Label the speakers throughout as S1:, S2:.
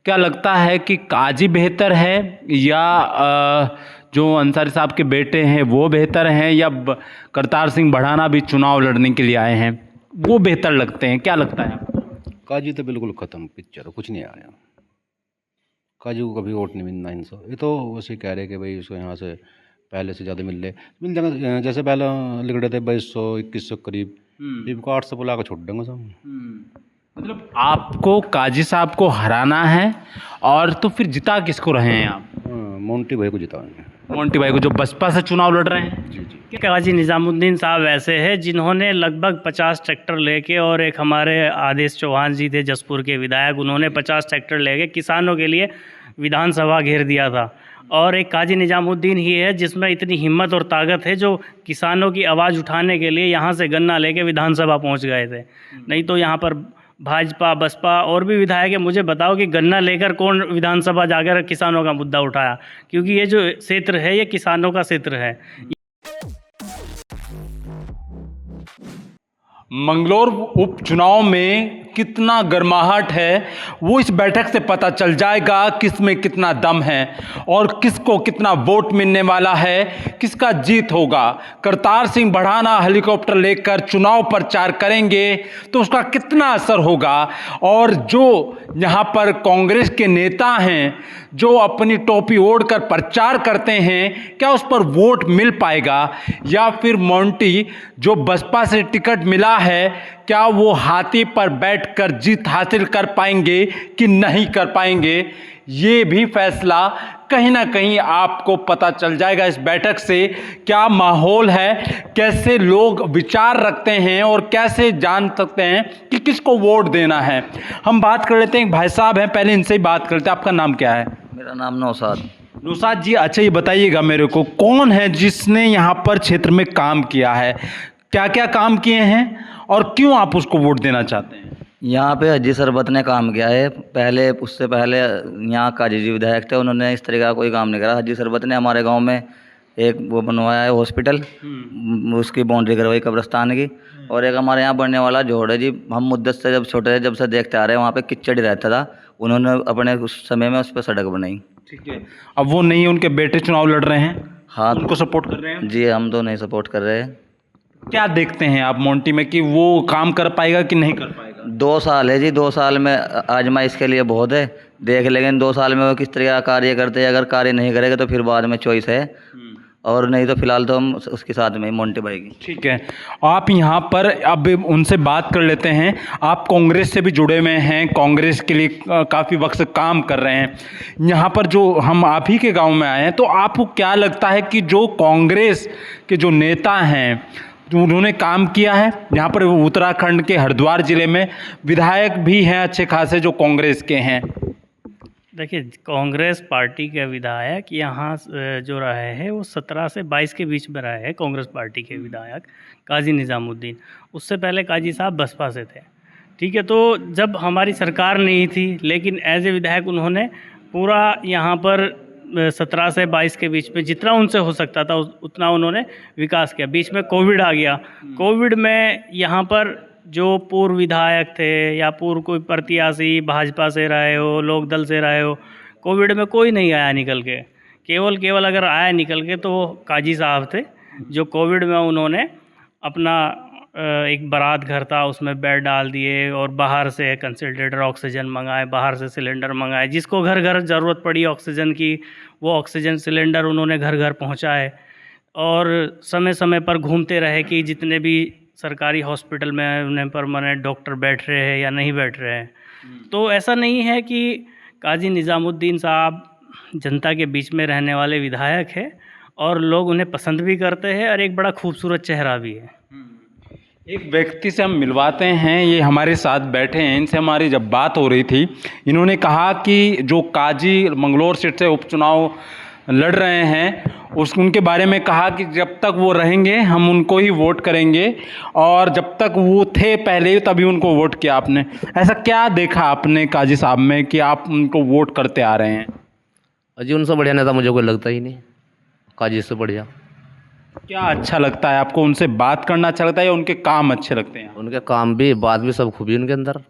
S1: क्या लगता है कि काजी बेहतर है या जो अंसारी साहब के बेटे हैं वो बेहतर हैं, या करतार सिंह भड़ाना भी चुनाव लड़ने के लिए आए हैं वो बेहतर लगते हैं? क्या लगता है आपको?
S2: काजी तो बिल्कुल ख़त्म पिक्चर, कुछ नहीं आया। काजी को कभी वोट नहीं मिलना इनसे। ये तो वैसे कह रहे कि भाई उसको यहाँ से पहले से ज़्यादा मिल जाएगा। जैसे पहले लिख रहे थे 2200-2100 करीब, इनको 800 बुला कर छोड़ देंगे सब।
S1: मतलब आपको काजी साहब को हराना है, और तो फिर जिता किसको रहे हैं आप?
S2: मोंटी भाई को जिताएंगे।
S1: मोंटी भाई को, जो बसपा से चुनाव लड़ रहे हैं।
S2: जी जी।
S3: काजी निज़ामुद्दीन साहब ऐसे हैं जिन्होंने लगभग 50 ट्रैक्टर लेके, और एक हमारे आदेश चौहान जी थे जसपुर के विधायक, उन्होंने 50 ट्रैक्टर लेके किसानों के लिए विधानसभा घेर दिया था। और एक काजी निज़ामुद्दीन ही है जिसमें इतनी हिम्मत और ताकत है जो किसानों की आवाज़ उठाने के लिए यहाँ से गन्ना लेके विधानसभा पहुँच गए थे। नहीं तो यहाँ पर भाजपा बसपा और भी विधायक है, मुझे बताओ कि गन्ना लेकर कौन विधानसभा जाकर किसानों का मुद्दा उठाया? क्योंकि ये जो क्षेत्र है ये किसानों का क्षेत्र है।
S1: मंगलौर उपचुनाव में कितना गर्माहट है वो इस बैठक से पता चल जाएगा, किस में कितना दम है और किसको कितना वोट मिलने वाला है, किसका जीत होगा। करतार सिंह भड़ाना हेलीकॉप्टर लेकर चुनाव प्रचार करेंगे तो उसका कितना असर होगा, और जो यहाँ पर कांग्रेस के नेता हैं जो अपनी टोपी ओढ़कर प्रचार करते हैं, क्या उस पर वोट मिल पाएगा, या फिर मोंटी जो बसपा से टिकट मिला है क्या वो हाथी पर बैठकर जीत हासिल कर पाएंगे कि नहीं कर पाएंगे, ये भी फैसला कहीं ना कहीं आपको पता चल जाएगा इस बैठक से। क्या माहौल है, कैसे लोग विचार रखते हैं और कैसे जान सकते हैं कि किसको वोट देना है। हम बात कर लेते हैं, भाई साहब हैं, पहले इनसे ही बात करते हैं। आपका नाम क्या है?
S4: मेरा नाम नौशाद।
S1: नौशाद जी, अच्छा ये बताइएगा मेरे को, कौन है जिसने यहाँ पर क्षेत्र में काम किया है, क्या क्या काम किए हैं और क्यों आप उसको वोट देना चाहते हैं?
S4: यहाँ पे हाजी सरबत ने काम किया है। पहले उससे पहले यहाँ काजी जी विधायक थे, उन्होंने इस तरह का कोई काम नहीं करा। हाजी सरबत ने हमारे गांव में एक वो बनवाया है हॉस्पिटल, उसकी बाउंड्री करवाई कब्रिस्तान की। और एक हमारे यहाँ बनने वाला जोड़ है जी, हम मुद्दत से जब छोटे थे जब से देखते आ रहे हैं, वहाँ पे किचड़ ही रहता था, उन्होंने अपने उस समय में उस पर सड़क बनाई।
S1: ठीक है, अब वो नहीं, उनके बेटे चुनाव लड़ रहे हैं।
S4: हाँ,
S1: उनको सपोर्ट कर रहे हैं?
S4: जी हम तो नहीं सपोर्ट कर रहे हैं।
S1: क्या देखते हैं आप मोंटी में कि वो काम कर पाएगा कि नहीं कर पाएगा?
S4: 2 साल है जी, 2 साल में आजमा इसके लिए बहुत है, देख लेकिन 2 साल में वो किस तरह का कार्य करते हैं। अगर कार्य नहीं करेगा तो फिर बाद में चॉइस है, और नहीं तो फिलहाल तो हम उसके साथ में मोंटी भाई की।
S1: ठीक है, आप यहाँ पर अब उनसे बात कर लेते हैं। आप कांग्रेस से भी जुड़े हुए हैं, कांग्रेस के लिए काफ़ी वक्त से काम कर रहे हैं। यहाँ पर जो हम आप ही के गांव में आए हैं, तो आपको क्या लगता है कि जो कांग्रेस के जो नेता हैं जो उन्होंने काम किया है? यहाँ पर उत्तराखंड के हरिद्वार ज़िले में विधायक भी हैं अच्छे खासे जो कांग्रेस के हैं।
S3: देखिए, कांग्रेस पार्टी के विधायक यहाँ जो रहे हैं वो 17 से 22 के बीच में रहे हैं। कांग्रेस पार्टी के विधायक काजी निज़ामुद्दीन, उससे पहले काजी साहब बसपा से थे। ठीक है, तो जब हमारी सरकार नहीं थी, लेकिन एज ए विधायक उन्होंने पूरा यहाँ पर 17 से 22 के बीच में जितना उनसे हो सकता था उतना उन्होंने विकास किया। बीच में कोविड आ गया। कोविड में यहाँ पर जो पूर्व विधायक थे या पूर्व कोई प्रत्याशी भाजपा से रहे हो, लोक दल से रहे हो, कोविड में कोई नहीं आया निकल के। केवल अगर आया निकल के तो काजी साहब थे, जो कोविड में उन्होंने अपना एक बारात घर था उसमें बेड डाल दिए, और बाहर से कंसंट्रेटर ऑक्सीजन मंगाए, बाहर से सिलेंडर मंगाए। जिसको घर घर ज़रूरत पड़ी ऑक्सीजन की, वो ऑक्सीजन सिलेंडर उन्होंने घर घर पहुंचाए। और समय समय पर घूमते रहे कि जितने भी सरकारी हॉस्पिटल में उन्हें परमानेंट डॉक्टर बैठ रहे हैं या नहीं बैठ रहे हैं। तो ऐसा नहीं है कि काजी निज़ामुद्दीन साहब जनता के बीच में रहने वाले विधायक है, और लोग उन्हें पसंद भी करते हैं, और एक बड़ा खूबसूरत चेहरा भी है।
S1: एक व्यक्ति से हम मिलवाते हैं, ये हमारे साथ बैठे हैं, इनसे हमारी जब बात हो रही थी, इन्होंने कहा कि जो काजी मंगलौर सीट से उपचुनाव लड़ रहे हैं उनके बारे में कहा कि जब तक वो रहेंगे हम उनको ही वोट करेंगे, और जब तक वो थे पहले तभी उनको वोट किया आपने। ऐसा क्या देखा आपने काजी साहब में कि आप उनको वोट करते आ रहे हैं?
S5: अजी उनसे बढ़िया नेता मुझे कोई लगता ही नहीं, काजी से बढ़िया।
S1: क्या अच्छा लगता है आपको? उनसे बात करना अच्छा लगता है या उनके काम अच्छे लगते हैं?
S5: उनके काम भी, बात भी, सब खूबी उनके अंदर।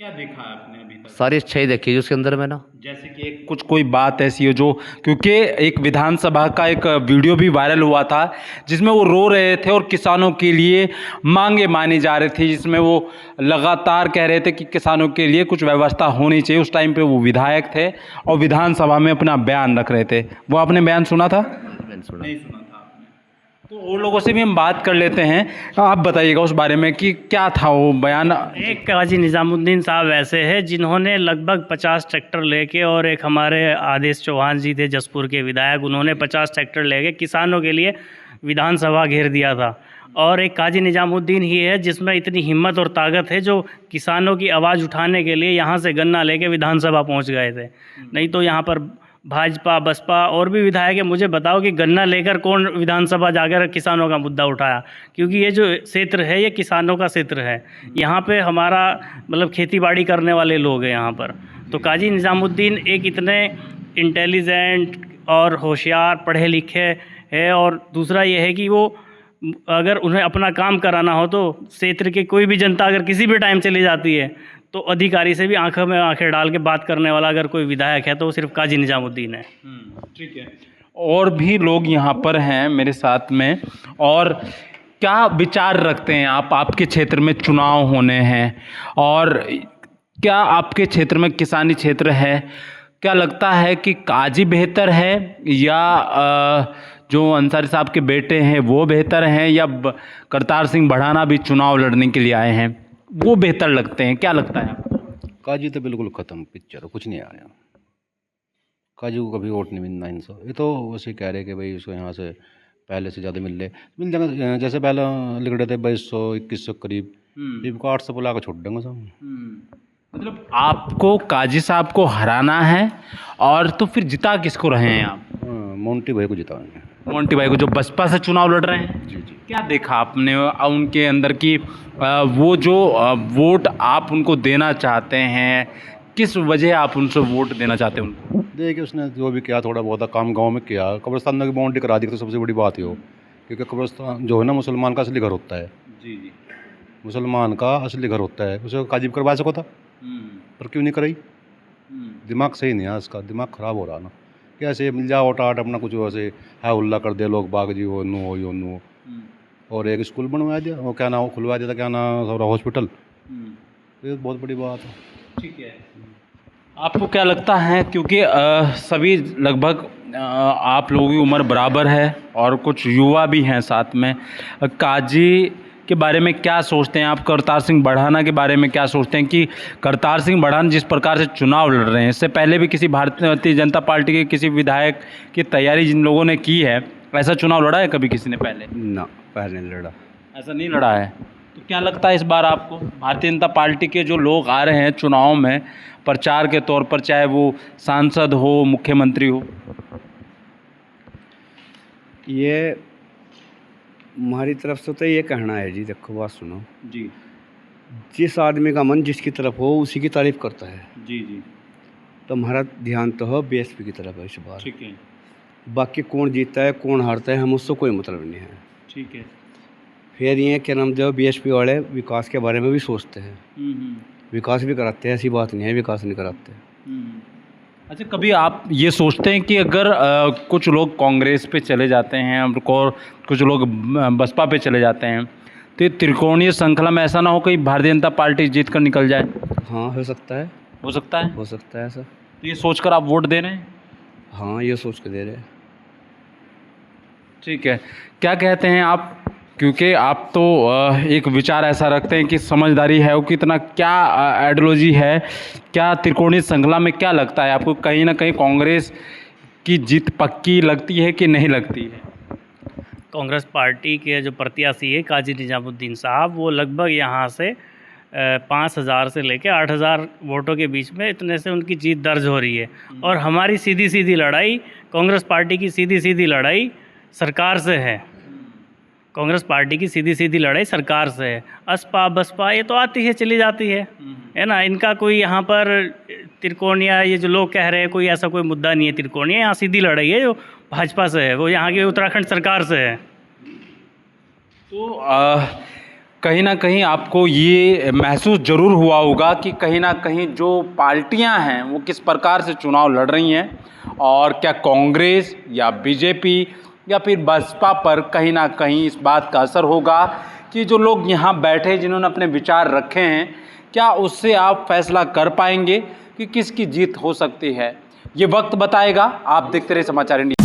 S1: क्या देखा आपने अभी
S5: सारी अच्छाई देखी जी उसके अंदर में ना।
S1: जैसे कि कुछ कोई बात ऐसी हो जो, क्योंकि एक विधानसभा का एक वीडियो भी वायरल हुआ था जिसमें वो रो रहे थे और किसानों के लिए मांगे मानी जा रही थी, जिसमें वो लगातार कह रहे थे कि किसानों के लिए कुछ व्यवस्था होनी चाहिए। उस टाइम पे वो विधायक थे और विधानसभा में अपना बयान रख रहे थे। वो आपने बयान सुना था?
S5: मैंने सुना।
S1: नहीं सुना था आपने। तो और लोगों से भी हम बात कर लेते हैं, आप बताइएगा उस बारे में कि क्या था वो बयान।
S3: एक काजी निज़ामुद्दीन साहब ऐसे हैं जिन्होंने लगभग 50 ट्रैक्टर लेके, और एक हमारे आदेश चौहान जी थे जसपुर के विधायक, उन्होंने 50 ट्रैक्टर लेके किसानों के लिए विधानसभा घेर दिया था। और एक काजी निज़ामुद्दीन ही है जिसमें इतनी हिम्मत और ताकत है जो किसानों की आवाज़ उठाने के लिए यहाँ से गन्ना लेके विधानसभा पहुँच गए थे। नहीं तो यहाँ पर भाजपा बसपा और भी विधायक है, मुझे बताओ कि गन्ना लेकर कौन विधानसभा जाकर किसानों का मुद्दा उठाया? क्योंकि ये जो क्षेत्र है ये किसानों का क्षेत्र है। यहाँ पे हमारा मतलब खेती बाड़ी करने वाले लोग हैं यहाँ पर। तो काजी निज़ामुद्दीन एक इतने इंटेलिजेंट और होशियार पढ़े लिखे है, और दूसरा ये है कि वो अगर उन्हें अपना काम कराना हो तो क्षेत्र की कोई भी जनता अगर किसी भी टाइम चली जाती है तो अधिकारी से भी आंखों में आंखें डाल के बात करने वाला अगर कोई विधायक है तो वो सिर्फ काजी निज़ामुद्दीन है।
S1: ठीक है। और भी लोग यहाँ पर हैं मेरे साथ में, और क्या विचार रखते हैं आप? आपके क्षेत्र में चुनाव होने हैं और क्या आपके क्षेत्र में किसानी क्षेत्र है, क्या लगता है कि काजी बेहतर है या जो अंसारी साहब के बेटे हैं वो बेहतर हैं, या करतार सिंह बढ़ाना भी चुनाव लड़ने के लिए आए हैं वो बेहतर लगते हैं? क्या लगता है आपको?
S2: काजी तो बिल्कुल ख़त्म पिक्चर, कुछ नहीं आया। काजी को कभी वोट नहीं मिलना इनसे। ये तो वैसे कह रहे कि भाई उसको यहाँ से पहले से ज़्यादा मिल जाएगा। जैसे पहले लिख रहे थे 2200-2100 करीब, इनको 800 बुला कर छोड़ देंगे सब।
S1: मतलब आपको काजी साहब को हराना है, और तो फिर जिता किसको रहे हैं आप?
S2: मोंटी भाई को जिताएंगे।
S1: मोंटी भाई को, जो बसपा से चुनाव लड़ रहे हैं।
S2: जी जी।
S1: क्या देखा आपने उनके अंदर की वो जो वोट आप उनको देना चाहते हैं, किस वजह आप उनसे वोट देना चाहते हैं उनको?
S2: देखिए उसने जो भी किया थोड़ा बहुत काम गांव में किया, कब्रिस्तान में बाउंड्री करा दी तो सबसे बड़ी बात ही हो, क्योंकि कब्रिस्तान जो है ना मुसलमान का असली घर होता है।
S1: जी जी।
S2: मुसलमान का असली घर होता है, उसे काजीब करवा सको था पर क्यों नहीं कराई? दिमाग सही नहीं है इसका, दिमाग ख़राब हो रहा ना। कैसे मिल जाओ टाट अपना कुछ वैसे है उल्ला कर दे लोग बाग जी हो नू हो यो नू। और एक स्कूल बनवा दिया, वो क्या नाम खुलवा दिया था, क्या नाम सारा हॉस्पिटल। ये बहुत बड़ी बात है।
S1: ठीक है। आपको क्या लगता है, क्योंकि सभी लगभग आप लोगों की उम्र बराबर है और कुछ युवा भी हैं साथ में, काजी के बारे में क्या सोचते हैं आप? करतार सिंह बढ़ाना के बारे में क्या सोचते हैं कि करतार सिंह बढ़ाना जिस प्रकार से चुनाव लड़ रहे हैं, इससे पहले भी किसी भारतीय जनता पार्टी के किसी विधायक की तैयारी जिन लोगों ने की है, ऐसा चुनाव लड़ा है कभी किसी ने पहले?
S2: ना, पहले नहीं लड़ा।
S1: ऐसा नहीं लड़ा है। तो क्या लगता है इस बार आपको भारतीय जनता पार्टी के जो लोग आ रहे हैं चुनाव में प्रचार के तौर पर, चाहे वो सांसद हो मुख्यमंत्री हो?
S6: ये हमारी तरफ से तो ये कहना है जी, देखो बात सुनो
S1: जी
S6: जिस आदमी का मन जिसकी तरफ हो उसी की तारीफ करता है।
S1: जी जी।
S6: तो हमारा ध्यान तो हो बीएसपी की तरफ है इस बार।
S1: ठीक है।
S6: बाकी कौन जीतता है कौन हारता है हम उससे कोई मतलब नहीं है।
S1: ठीक है।
S6: फिर ये क्या नाम दो बीएसपी वाले विकास के बारे में भी सोचते हैं, विकास भी कराते हैं, ऐसी बात नहीं है विकास नहीं कराते।
S1: अच्छा, कभी आप ये सोचते हैं कि अगर कुछ लोग कांग्रेस पे चले जाते हैं और कुछ लोग बसपा पे चले जाते हैं, तो ये त्रिकोणीय श्रृंखला में ऐसा ना हो कहीं भारतीय जनता पार्टी जीत कर निकल जाए?
S6: हाँ हो सकता है,
S1: हो सकता है।
S6: हो सकता है ऐसा।
S1: तो ये सोचकर आप वोट दे रहे हैं?
S6: हाँ ये सोच के दे रहे हैं।
S1: ठीक है। क्या कहते हैं आप, क्योंकि आप तो एक विचार ऐसा रखते हैं कि समझदारी है वो कितना, क्या आइडियोलॉजी है, क्या त्रिकोणीय श्रृंखला में क्या लगता है आपको, कहीं ना कहीं कांग्रेस की जीत पक्की लगती है कि नहीं लगती है?
S3: कांग्रेस पार्टी के जो प्रत्याशी है काजी निज़ामुद्दीन साहब, वो लगभग यहाँ से 5,000 से लेकर 8,000 वोटों के बीच में इतने से उनकी जीत दर्ज हो रही है। और हमारी सीधी सीधी लड़ाई, कांग्रेस पार्टी की सीधी सीधी लड़ाई सरकार से है। कांग्रेस पार्टी की सीधी सीधी लड़ाई सरकार से है। असपा बसपा ये तो आती है चली जाती है ना। इनका कोई यहाँ पर त्रिकोणीय, ये जो लोग कह रहे हैं, कोई ऐसा कोई मुद्दा नहीं है त्रिकोणीय। यहाँ सीधी लड़ाई है जो भाजपा से है, वो यहाँ की उत्तराखंड सरकार से है।
S1: तो कहीं ना कहीं आपको ये महसूस ज़रूर हुआ होगा कि कहीं ना कहीं जो पार्टियां हैं वो किस प्रकार से चुनाव लड़ रही हैं, और क्या कांग्रेस या बीजेपी या फिर बसपा पर कहीं ना कहीं इस बात का असर होगा कि जो लोग यहाँ बैठे जिन्होंने अपने विचार रखे हैं, क्या उससे आप फैसला कर पाएंगे कि किसकी जीत हो सकती है। ये वक्त बताएगा। आप देखते रहे समाचार इंडिया।